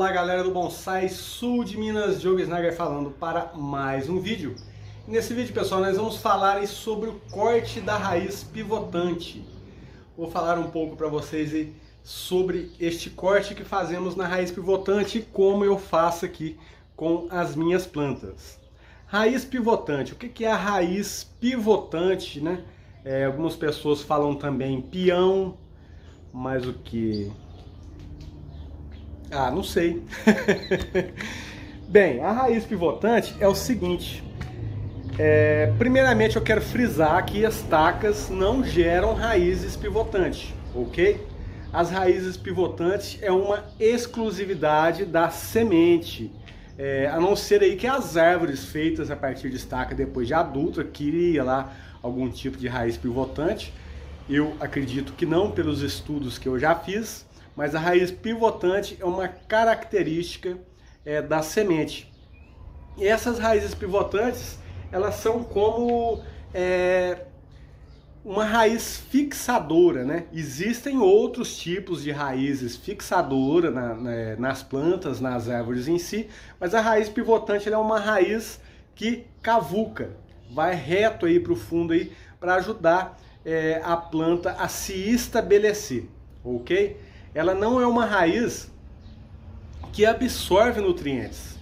Fala galera do Bonsai Sul de Minas, Diogo Snager falando para mais um vídeo. Nesse vídeo, pessoal, nós vamos falar sobre o corte da raiz pivotante. Vou falar um pouco para vocês aí sobre este corte que fazemos na raiz pivotante e como eu faço aqui com as minhas plantas. Raiz pivotante, o que é a raiz pivotante, né? Algumas pessoas falam também peão, mas o que... não sei. Bem, a raiz pivotante é o seguinte. Primeiramente eu quero frisar que as tacas não geram raízes pivotantes, ok? As raízes pivotantes é uma exclusividade da semente. A não ser aí que as árvores feitas a partir de estaca depois de adulta cria lá algum tipo de raiz pivotante. Eu acredito que não, pelos estudos que eu já fiz. Mas a raiz pivotante é uma característica da semente. E essas raízes pivotantes, elas são como uma raiz fixadora, né? Existem outros tipos de raízes fixadoras nas plantas, nas árvores em si, mas a raiz pivotante ela é uma raiz que cavuca, vai reto aí para o fundo aí para ajudar a planta a se estabelecer, ok? Ela não é uma raiz que absorve nutrientes.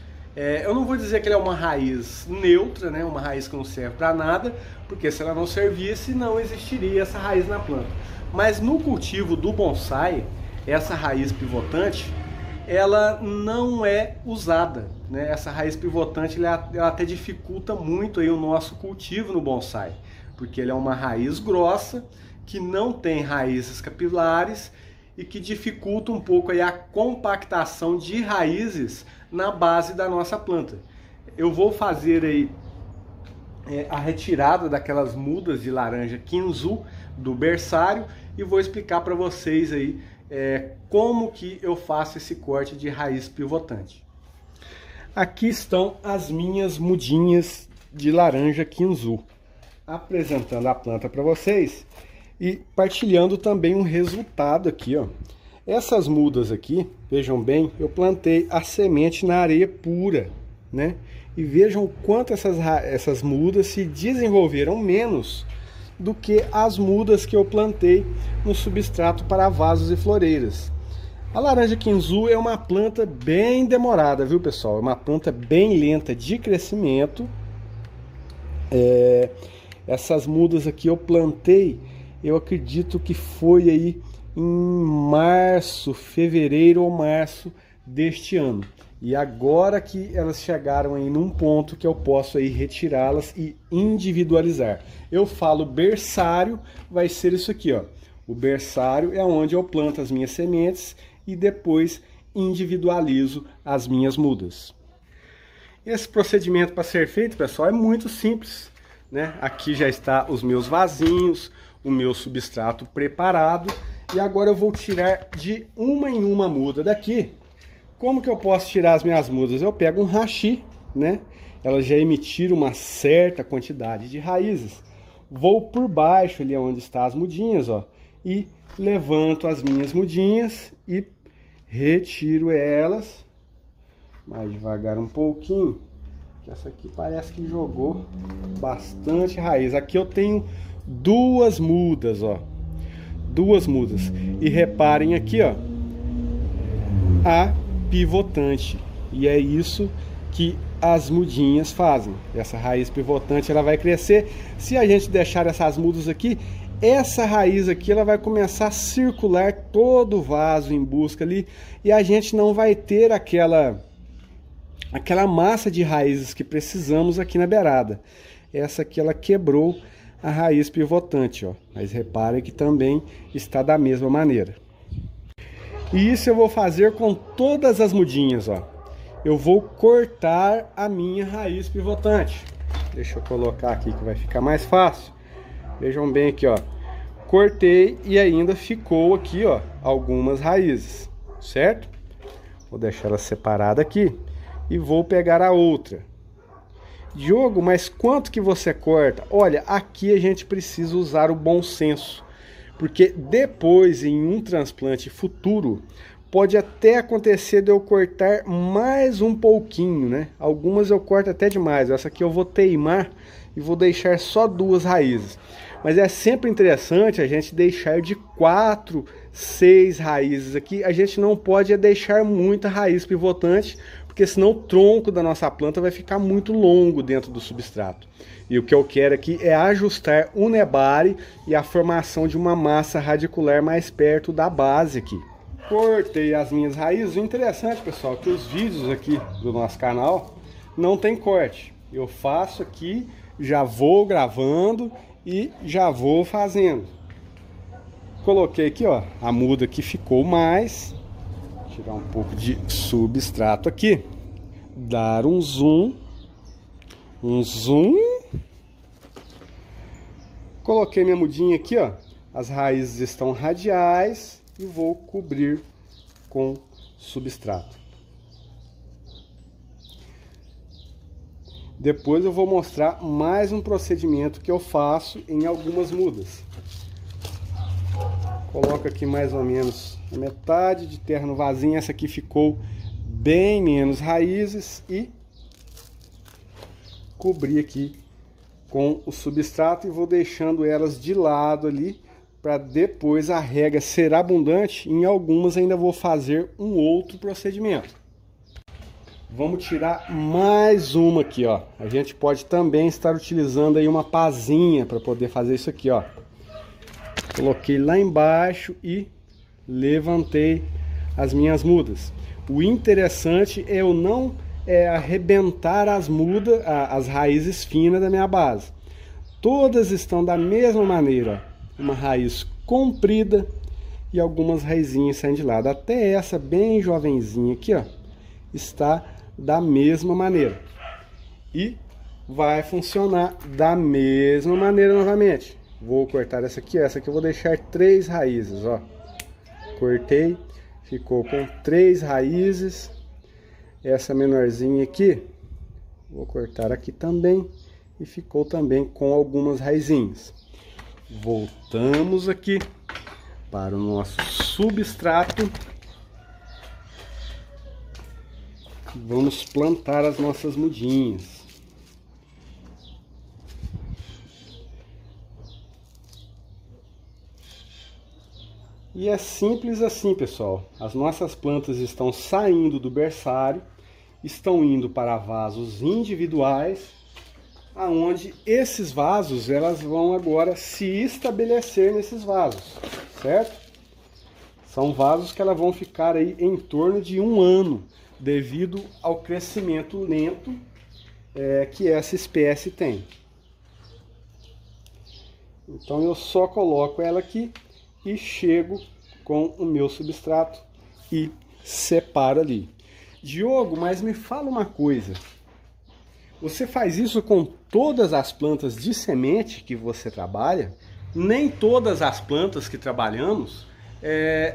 Eu não vou dizer que ela é uma raiz neutra, né? Uma raiz que não serve para nada, porque se ela não servisse, não existiria essa raiz na planta. Mas no cultivo do bonsai, essa raiz pivotante, ela não é usada, né? Essa raiz pivotante, ela até dificulta muito aí o nosso cultivo no bonsai, porque ela é uma raiz grossa, que não tem raízes capilares, e que dificulta um pouco aí a compactação de raízes na base da nossa planta. Eu vou fazer aí a retirada daquelas mudas de laranja Kinzu do berçário e vou explicar para vocês aí como que eu faço esse corte de raiz pivotante. Aqui estão as minhas mudinhas de laranja Kinzu, apresentando a planta para vocês. E partilhando também um resultado aqui, ó. Essas mudas aqui, vejam bem, eu plantei a semente na areia pura, né? E vejam o quanto essas mudas se desenvolveram menos do que as mudas que eu plantei no substrato para vasos e floreiras. A laranja Kinzu é uma planta bem demorada, viu, pessoal? É uma planta bem lenta de crescimento. Essas mudas aqui eu plantei, eu acredito que foi aí em março, fevereiro ou março deste ano. E agora que elas chegaram aí num ponto que eu posso aí retirá-las e individualizar. Eu falo berçário, vai ser isso aqui, ó. O berçário é onde eu planto as minhas sementes e depois individualizo as minhas mudas. Esse procedimento para ser feito, pessoal, é muito simples, né? Aqui já está os meus vasinhos, o meu substrato preparado, e agora eu vou tirar de uma em uma muda daqui. Como que eu posso tirar as minhas mudas? Eu pego um hashi, né? Elas já emitiram uma certa quantidade de raízes. Vou por baixo ali onde estão as mudinhas, ó, e levanto as minhas mudinhas e retiro elas mais devagar um pouquinho, que essa aqui parece que jogou bastante raiz. Aqui eu tenho duas mudas, ó, duas mudas, e reparem aqui, ó, a pivotante, e é isso que as mudinhas fazem. Essa raiz pivotante ela vai crescer. Se a gente deixar essas mudas aqui, essa raiz aqui ela vai começar a circular todo o vaso em busca ali, e a gente não vai ter aquela massa de raízes que precisamos aqui na beirada. Essa aqui ela quebrou a raiz pivotante, ó, mas reparem que também está da mesma maneira. E isso eu vou fazer com todas as mudinhas, ó. Eu vou cortar a minha raiz pivotante. Deixa eu colocar aqui que vai ficar mais fácil. Vejam bem aqui, ó. Cortei e ainda ficou aqui, ó, algumas raízes, certo? Vou deixar ela separada aqui e vou pegar a outra. Diogo, mas quanto que você corta? Olha, aqui a gente precisa usar o bom senso, porque depois em um transplante futuro pode até acontecer de eu cortar mais um pouquinho, né? Algumas eu corto até demais. Essa aqui eu vou teimar e vou deixar só 2 raízes. Mas é sempre interessante a gente deixar de 4, 6 raízes aqui. A gente não pode deixar muita raiz pivotante, porque senão o tronco da nossa planta vai ficar muito longo dentro do substrato. E o que eu quero aqui é ajustar o nebare e a formação de uma massa radicular mais perto da base aqui. Cortei as minhas raízes. O interessante, pessoal, é que os vídeos aqui do nosso canal não tem corte. Eu faço aqui, já vou gravando e já vou fazendo. Coloquei aqui, ó, a muda que ficou mais. Tirar um pouco de substrato aqui. Dar um zoom. Um zoom. Coloquei minha mudinha aqui, ó. As raízes estão radiais e vou cobrir com substrato. Depois eu vou mostrar mais um procedimento que eu faço em algumas mudas. Coloco aqui mais ou menos a metade de terra no vasinho. Essa aqui ficou bem menos raízes e cobri aqui com o substrato e vou deixando elas de lado ali para depois a rega ser abundante. Em algumas ainda vou fazer um outro procedimento. Vamos tirar mais uma aqui, ó. A gente pode também estar utilizando aí uma pazinha para poder fazer isso aqui, ó. Coloquei lá embaixo e levantei as minhas mudas. O interessante é eu não arrebentar as mudas, as raízes finas da minha base. Todas estão da mesma maneira, ó. Uma raiz comprida e algumas raizinhas saindo de lado. Até essa bem jovenzinha aqui, ó, está da mesma maneira. E vai funcionar da mesma maneira novamente. Vou cortar essa aqui eu vou deixar 3 raízes, ó. Cortei, ficou com 3 raízes. Essa menorzinha aqui, vou cortar aqui também e ficou também com algumas raizinhas. Voltamos aqui para o nosso substrato. Vamos plantar as nossas mudinhas. E é simples assim, pessoal. As nossas plantas estão saindo do berçário, estão indo para vasos individuais, aonde esses vasos, elas vão agora se estabelecer nesses vasos, certo? São vasos que elas vão ficar aí em torno de 1 ano, devido ao crescimento lento que essa espécie tem. Então eu só coloco ela aqui e chego com o meu substrato e separo ali. Diogo, mas me fala uma coisa. Você faz isso com todas as plantas de semente que você trabalha? Nem todas as plantas que trabalhamos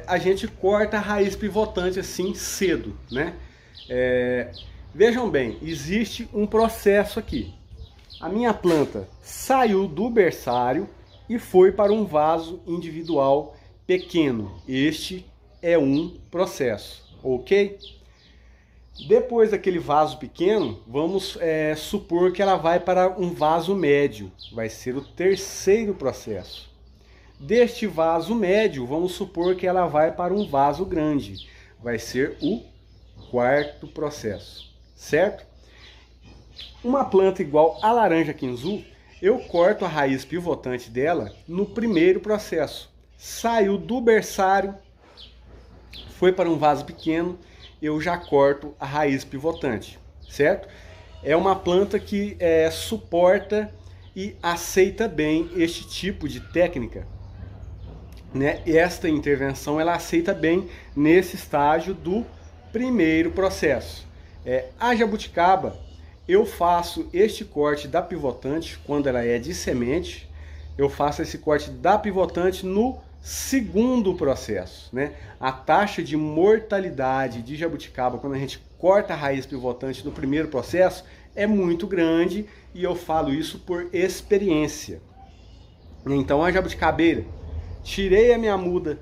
a gente corta a raiz pivotante assim cedo, né? Vejam bem, existe um processo aqui. A minha planta saiu do berçário e foi para um vaso individual pequeno. Este é um processo, ok? Depois daquele vaso pequeno, vamos supor que ela vai para um vaso médio. Vai ser o 3º processo. Deste vaso médio, vamos supor que ela vai para um vaso grande. Vai ser o 4º processo, certo? Uma planta igual a laranja quinzu, eu corto a raiz pivotante dela no 1º processo. Saiu do berçário, foi para um vaso pequeno, eu já corto a raiz pivotante, certo? É uma planta que suporta e aceita bem este tipo de técnica, né? Esta intervenção ela aceita bem nesse estágio do 1º processo. A jabuticaba, eu faço este corte da pivotante quando ela é de semente. Eu faço esse corte da pivotante no 2º processo, né? A taxa de mortalidade de jabuticaba quando a gente corta a raiz pivotante no 1º processo é muito grande e eu falo isso por experiência. Então a jabuticabeira, tirei a minha muda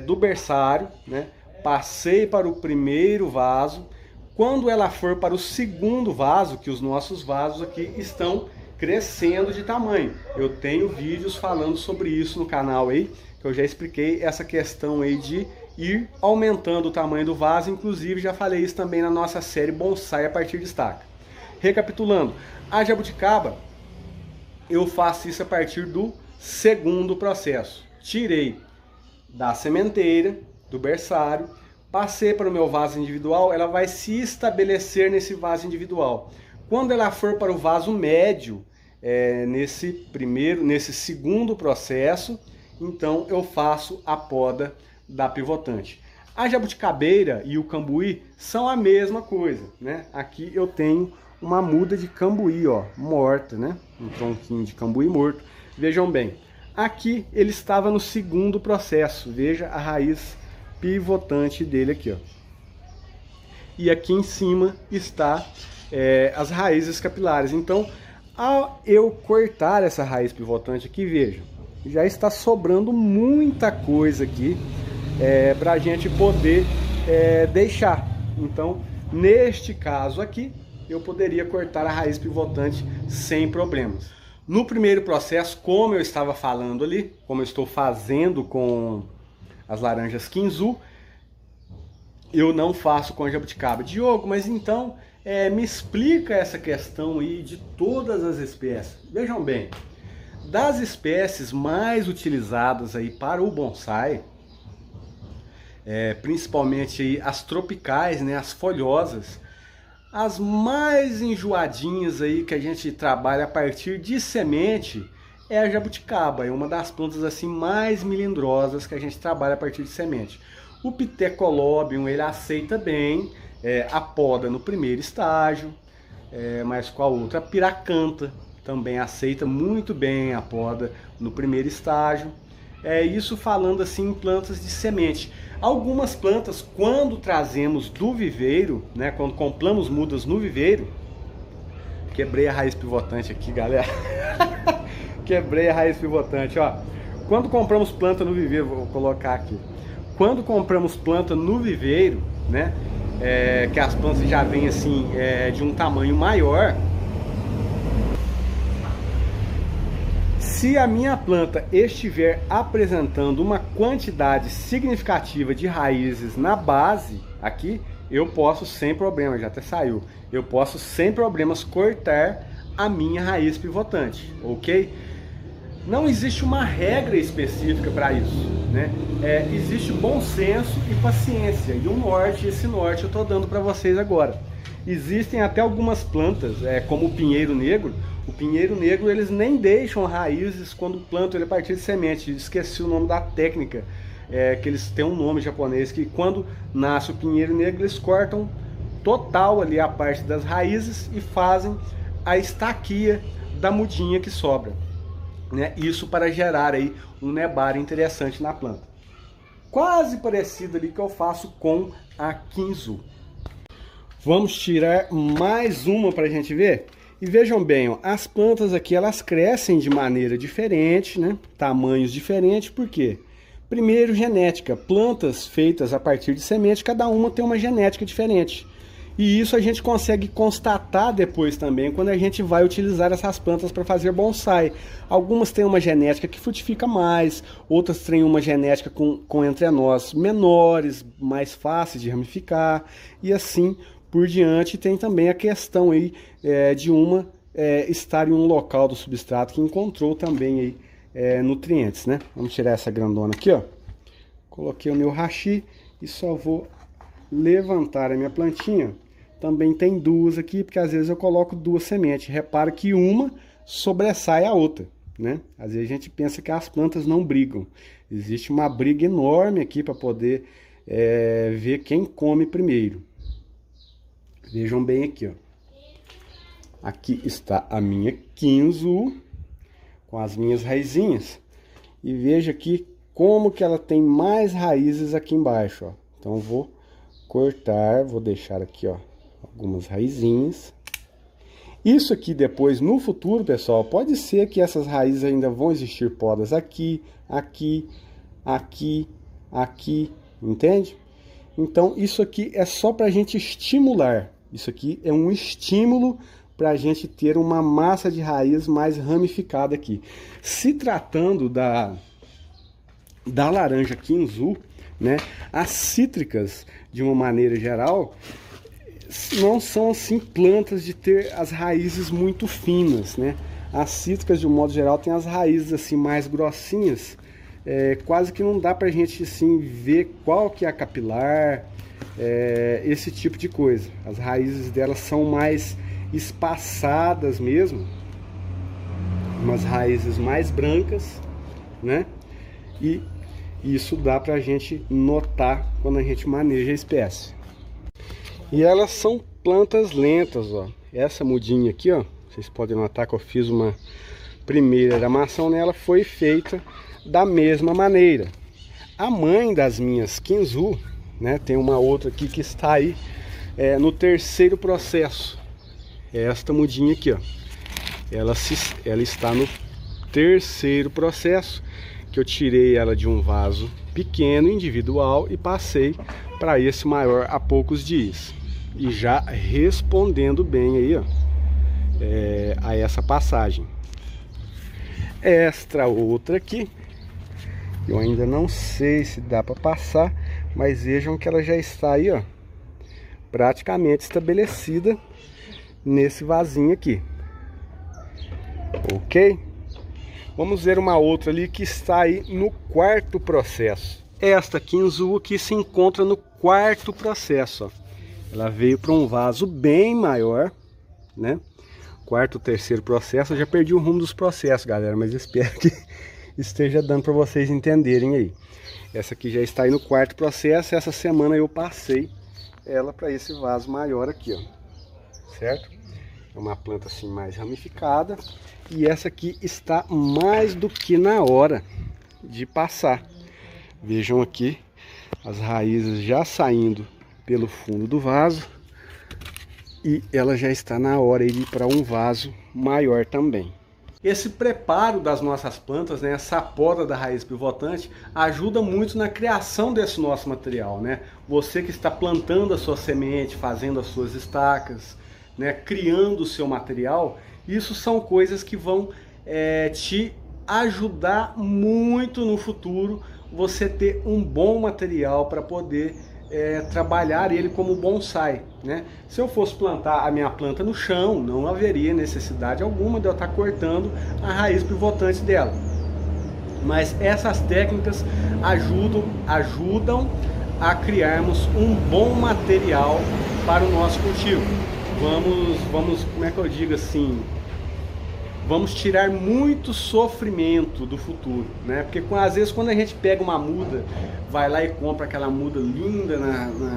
do berçário, né? passei para o primeiro vaso. Quando ela for para o segundo vaso, que os nossos vasos aqui estão crescendo de tamanho. Eu tenho vídeos falando sobre isso no canal aí, que eu já expliquei essa questão aí de ir aumentando o tamanho do vaso. Inclusive já falei isso também na nossa série Bonsai a partir de estaca. Recapitulando, a jabuticaba, eu faço isso a partir do segundo processo. Tirei da sementeira, do berçário, passei para o meu vaso individual, ela vai se estabelecer nesse vaso individual. Quando ela for para o vaso médio, nesse segundo processo, então eu faço a poda da pivotante. A jabuticabeira e o cambuí são a mesma coisa, né? Aqui eu tenho uma muda de cambuí, ó, morta, né? Um tronquinho de cambuí morto. Vejam bem, aqui ele estava no segundo processo. Veja a raiz pivotante dele aqui, ó. E aqui em cima está as raízes capilares. Então, ao eu cortar essa raiz pivotante aqui, veja, já está sobrando muita coisa aqui para a gente poder deixar. Então, neste caso aqui, eu poderia cortar a raiz pivotante sem problemas. No primeiro processo, como eu estava falando ali, como eu estou fazendo com as laranjas Quinzu, eu não faço com a jabuticaba. Diogo, mas então me explica essa questão aí de todas as espécies. Vejam bem, das espécies mais utilizadas aí para o bonsai, principalmente aí as tropicais, né, as folhosas, as mais enjoadinhas aí que a gente trabalha a partir de semente é a jabuticaba. É uma das plantas assim mais melindrosas que a gente trabalha a partir de semente. O Pithecolobium, ele aceita bem a poda no primeiro estágio, mas com a outra, a piracanta também aceita muito bem a poda no primeiro estágio. Isso falando assim em plantas de semente. Algumas plantas, quando trazemos do viveiro, né, quando compramos mudas no viveiro, quebrei a raiz pivotante aqui, galera. Quebrei a raiz pivotante, ó. Quando compramos planta no viveiro, vou colocar aqui. Quando compramos planta no viveiro, né, que as plantas já vêm assim de um tamanho maior, se a minha planta estiver apresentando uma quantidade significativa de raízes na base, aqui, eu posso sem problema, já até saiu, eu posso sem problemas cortar a minha raiz pivotante, ok? Não existe uma regra específica para isso, né? Existe bom senso e paciência, e o norte, esse norte eu estou dando para vocês agora. Existem até algumas plantas, como o pinheiro negro. O pinheiro negro, eles nem deixam raízes quando plantam ele a partir de semente. Esqueci o nome da técnica, que eles têm um nome japonês, que quando nasce o pinheiro negro, eles cortam total ali a parte das raízes e fazem a estaquia da mudinha que sobra, né? Isso para gerar aí um nebar interessante na planta. Quase parecido ali que eu faço com a Quinzu. Vamos tirar mais uma para a gente ver? E vejam bem, ó, as plantas aqui elas crescem de maneira diferente, né? Tamanhos diferentes, por quê? Primeiro, genética. Plantas feitas a partir de semente, cada uma tem uma genética diferente. E isso a gente consegue constatar depois também quando a gente vai utilizar essas plantas para fazer bonsai. Algumas têm uma genética que frutifica mais, outras têm uma genética com entrenós menores, mais fáceis de ramificar, e assim por diante. Tem também a questão aí de uma estar em um local do substrato que encontrou também aí nutrientes, né? Vamos tirar essa grandona aqui, ó. Coloquei o meu hashi e só vou levantar a minha plantinha. Também tem duas aqui, porque às vezes eu coloco duas sementes. Repara que uma sobressai a outra, né? Às vezes a gente pensa que as plantas não brigam. Existe uma briga enorme aqui para poder ver quem come primeiro. Vejam bem aqui, ó. Aqui está a minha Quinzu com as minhas raizinhas. E veja aqui como que ela tem mais raízes aqui embaixo, ó. Então eu vou cortar, vou deixar aqui, ó, algumas raizinhas. Isso aqui depois, no futuro, pessoal, pode ser que essas raízes ainda vão existir podas aqui, aqui, aqui, aqui, entende? Então isso aqui é só para a gente estimular. Isso aqui é um estímulo para a gente ter uma massa de raiz mais ramificada aqui. Se tratando da laranja Quinzu, né, as cítricas, de uma maneira geral, não são assim plantas de ter as raízes muito finas, né? As cítricas, de um modo geral, têm as raízes assim mais grossinhas, quase que não dá pra gente assim ver qual que é a capilar, esse tipo de coisa. As raízes delas são mais espaçadas mesmo, umas raízes mais brancas, né? E isso dá pra gente notar quando a gente maneja a espécie. E elas são plantas lentas, ó. Essa mudinha aqui, ó, vocês podem notar que eu fiz uma primeira aramação nela, foi feita da mesma maneira. A mãe das minhas Quinzu, né, tem uma outra aqui que está aí no terceiro processo. Esta mudinha aqui, ó, ela está no terceiro processo, que eu tirei ela de um vaso pequeno, individual, e passei para esse maior há poucos dias. E já respondendo bem aí, ó, a essa passagem. Esta outra aqui, eu ainda não sei se dá para passar, mas vejam que ela já está aí, ó, praticamente estabelecida nesse vasinho aqui. Ok? Vamos ver uma outra ali que está aí no quarto processo. Esta Quinzu aqui se encontra no quarto processo, ó. Ela veio para um vaso bem maior, né? Quarto, terceiro processo. Eu já perdi o rumo dos processos, galera, mas espero que esteja dando para vocês entenderem aí. Essa aqui já está aí no quarto processo. Essa semana eu passei ela para esse vaso maior aqui, ó. Certo? É uma planta assim mais ramificada. E essa aqui está mais do que na hora de passar. Vejam aqui as raízes já saindo pelo fundo do vaso. E ela já está na hora de ir para um vaso maior também. Esse preparo das nossas plantas, né, essa poda da raiz pivotante, ajuda muito na criação desse nosso material, né? Você que está plantando a sua semente, fazendo as suas estacas, né, criando o seu material, isso são coisas que vão te ajudar muito no futuro, você ter um bom material para poder trabalhar ele como bonsai, né? Se eu fosse plantar a minha planta no chão, não haveria necessidade alguma de eu estar cortando a raiz pivotante dela. Mas essas técnicas ajudam a criarmos um bom material para o nosso cultivo. Vamos, como é que eu digo assim, vamos tirar muito sofrimento do futuro, né? Porque às vezes quando a gente pega uma muda, vai lá e compra aquela muda linda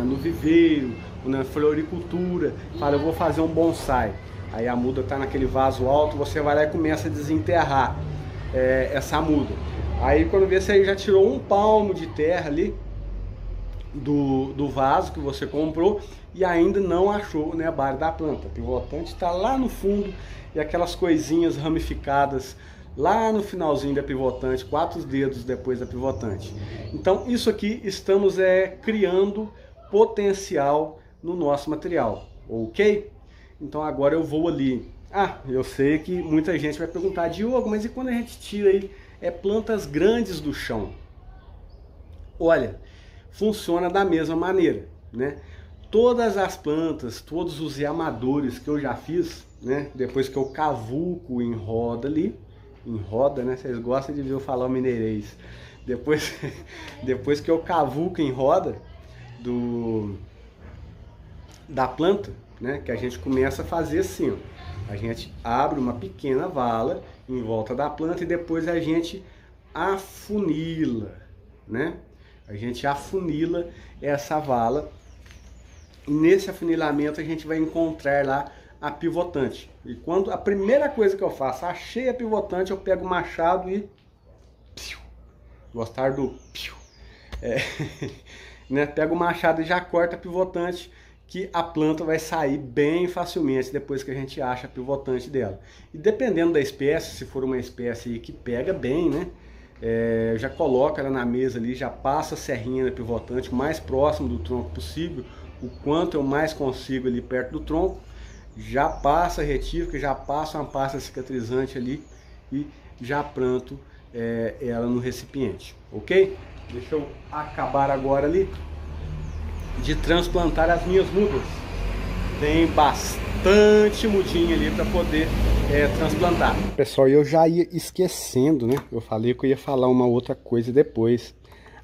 no viveiro, na floricultura, fala, eu vou fazer um bonsai. Aí a muda está naquele vaso alto, você vai lá e começa a desenterrar essa muda. Aí quando vê, você já tirou um palmo de terra ali do vaso que você comprou e ainda não achou, né, a base da planta. O pivotante está lá no fundo e aquelas coisinhas ramificadas lá no finalzinho da pivotante, 4 dedos depois da pivotante. Então isso aqui estamos criando potencial no nosso material, ok? Então agora eu vou ali. Eu sei que muita gente vai perguntar, Diogo, mas e quando a gente tira aí plantas grandes do chão? Olha, funciona da mesma maneira, né? Todas as plantas, todos os amadores que eu já fiz, né? Depois que eu cavuco em roda ali, em roda, né? Vocês gostam de ver eu falar o mineirês. Depois que eu cavuco em roda da planta, né? Que a gente começa a fazer assim, ó. A gente abre uma pequena vala em volta da planta e depois a gente afunila, né? A gente afunila essa vala. E nesse afunilamento a gente vai encontrar lá a pivotante. E quando a primeira coisa que eu faço, achei a pivotante, eu pego o machado e gostar do né? Pego o machado e já corta a pivotante, que a planta vai sair bem facilmente depois que a gente acha a pivotante dela. E dependendo da espécie, se for uma espécie que pega bem, né? já coloca ela na mesa ali, já passa a serrinha na pivotante o mais próximo do tronco possível, o quanto eu mais consigo ali perto do tronco, já passa a retífica, já passa uma pasta cicatrizante ali e já planto ela no recipiente, ok? Deixa eu acabar agora ali de transplantar as minhas mudas. Tem bastante mudinha ali para poder transplantar. Pessoal, eu já ia esquecendo, né? Eu falei que eu ia falar uma outra coisa depois.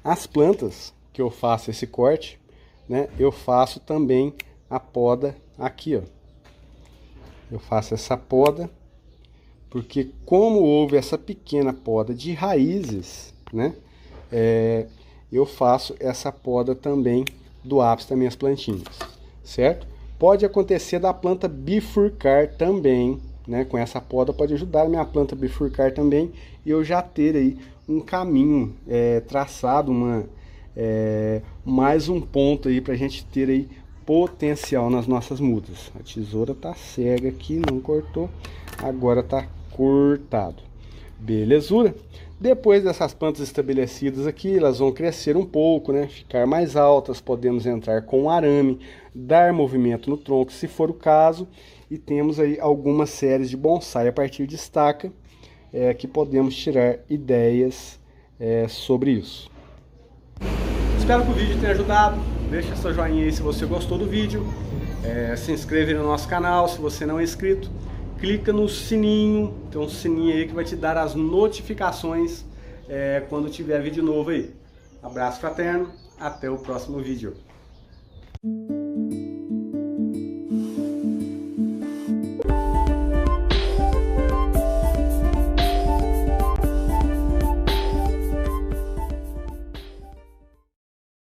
As plantas que eu faço esse corte, né? Eu faço também a poda aqui, ó. Eu faço essa poda, porque como houve essa pequena poda de raízes, né? Eu faço essa poda também do ápice das minhas plantinhas, certo? Pode acontecer da planta bifurcar também, né? Com essa poda pode ajudar a minha planta a bifurcar também e eu já ter aí um caminho traçado, mais um ponto aí pra gente ter aí potencial nas nossas mudas. A tesoura tá cega aqui, não cortou, agora tá cortado. Belezura? Depois dessas plantas estabelecidas aqui, elas vão crescer um pouco, né? Ficar mais altas, podemos entrar com arame, dar movimento no tronco, se for o caso, e temos aí algumas séries de bonsai a partir de estaca, que podemos tirar ideias sobre isso. Espero que o vídeo tenha ajudado. Deixa seu joinha aí se você gostou do vídeo. Se inscreve no nosso canal se você não é inscrito. Clica no sininho, tem um sininho aí que vai te dar as notificações quando tiver vídeo novo aí. Abraço fraterno, até o próximo vídeo.